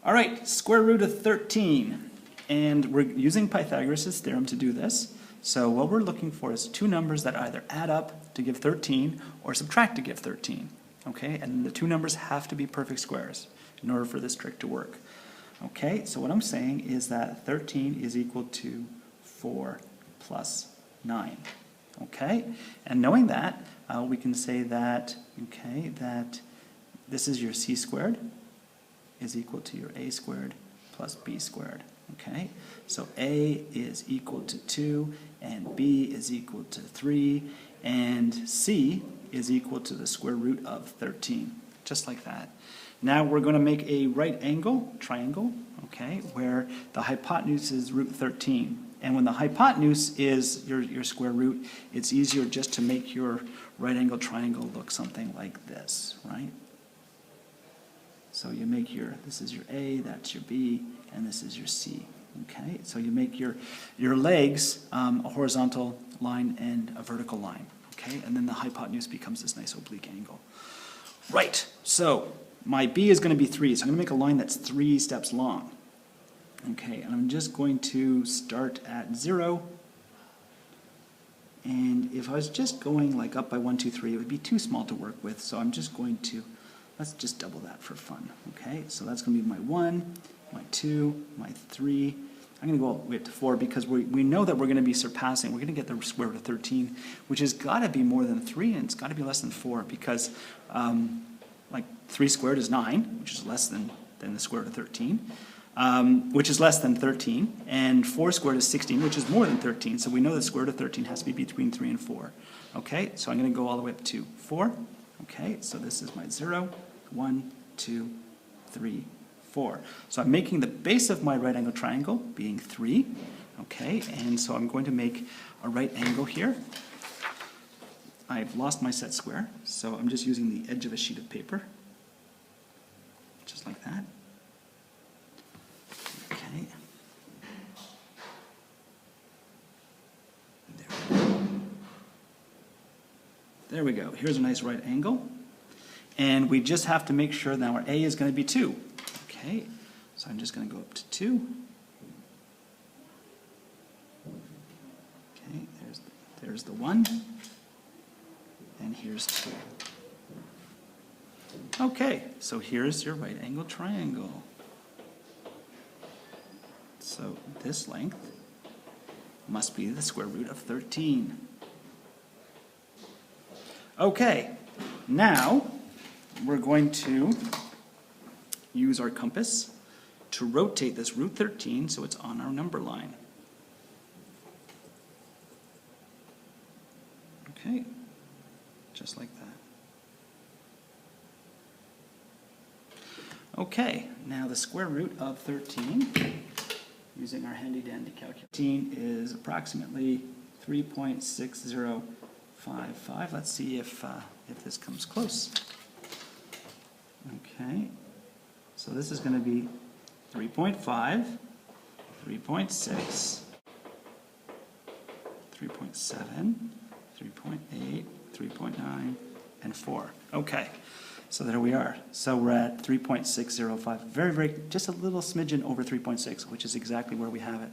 All right, square root of 13. And we're using Pythagoras' theorem to do this. So what we're looking for is two numbers that either add up to give 13 or subtract to give 13. Okay, and the two numbers have to be perfect squares in order for this trick to work. Okay, so what I'm saying is that 13 is equal to 4 plus 9. Okay, and knowing that, we can say that, okay, that this is your c squared is equal to your a squared plus b squared. Okay, so a is equal to 2, and b is equal to 3, and c is equal to the square root of 13, just like that. Now we're going to make a right angle triangle, okay, where the hypotenuse is root 13. And when the hypotenuse is your square root, it's easier just to make your right angle triangle look something like this, right? So you make this is your A, that's your B, and this is your C. Okay, so you make your legs a horizontal line and a vertical line. Okay, and then the hypotenuse becomes this nice oblique angle. Right, so my B is going to be 3, so I'm going to make a line that's 3 steps long. Okay, and I'm just going to start at 0. And if I was just going like up by 1, 2, 3, it would be too small to work with, so I'm just going to, let's just double that for fun. Okay, so that's going to be my 1, my 2, my 3. I'm going to go all the way up to 4 because we know that we're going to be surpassing, we're going to get the square root of 13, which has got to be more than 3, and it's got to be less than 4 because like 3 squared is 9, which is less than the square root of 13. Which is less than 13, and 4 squared is 16, which is more than 13, so we know the square root of 13 has to be between 3 and 4. Okay, so I'm going to go all the way up to 4. Okay, so this is my 0, 1, 2, 3, 4. So I'm making the base of my right angle triangle being 3. Okay, and so I'm going to make a right angle here. I've lost my set square, so I'm just using the edge of a sheet of paper, just like that. Okay. There we go. Here's a nice right angle. And we just have to make sure that our A is going to be 2. Okay, so I'm just going to go up to 2. Okay, there's the 1. And here's 2. Okay, so here's your right angle triangle. So this length must be the square root of 13. Okay, now we're going to use our compass to rotate this root 13 so it's on our number line. Okay, just like that. Okay, now the square root of 13, using our handy dandy calculator, 13 is approximately 3.6055. Let's see if this comes close. Okay, so this is going to be 3.5, 3.6, 3.7, 3.8, 3.9, and 4. Okay, so there we are. So we're at 3.605. Very, just a little smidgen over 3.6, which is exactly where we have it.